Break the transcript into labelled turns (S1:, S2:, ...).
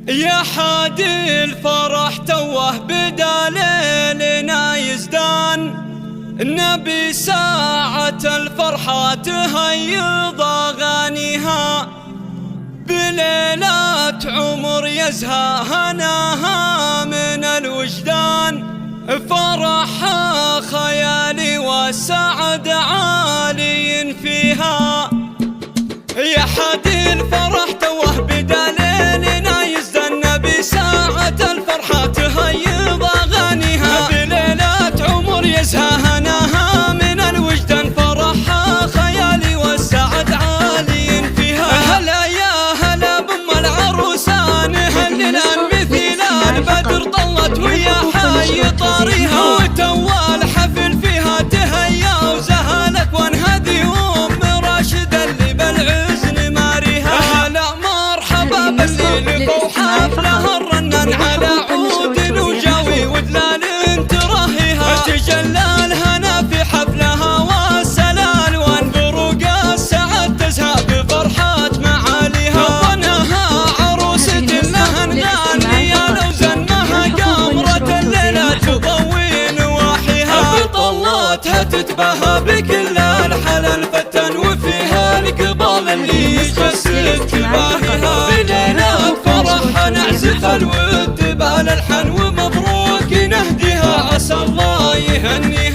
S1: يا حادي الفرح توه بدا ليلنا يزدان، النبي ساعة الفرحة تهيض أغانيها، بليلات عمر يزهى هناها من الوجدان، فرحها خيالي والسعد عالي فيها. يا حادي الفرح توه بدا ليلنا يزدان، النبي ساعة الفرحة تهيض أغانيها، بليلات عمر يزهى هناها من الوجدان، فرحها خيالي والسعد عالي فيها. هلا يا هلا بأم العروسان، هلنا مثل البدر طلت ويا حي طاريها، وتوى الحفل فيها تهيا وزهالك وانهدي أم راشد اللي بالعزن ماريها. هلا مرحبا بالليل وحفلها الرنان، على عود وجوي ودلال ترهيها، تجلى الهنا في حفلها والسلال، وانبروق السعد تزهى بفرحة معاليها. ظنها عروسة لها النانية، لو زنها قمرة الليلة تضوي نواحيها، بطلاتها تتباهى بكل الحلا الفتن، وفيها القبال اللي يجسد تباهيها، بليلات فرحها نعزف الود بالالحان، ومبروك نهديها عسى الله يهنيها.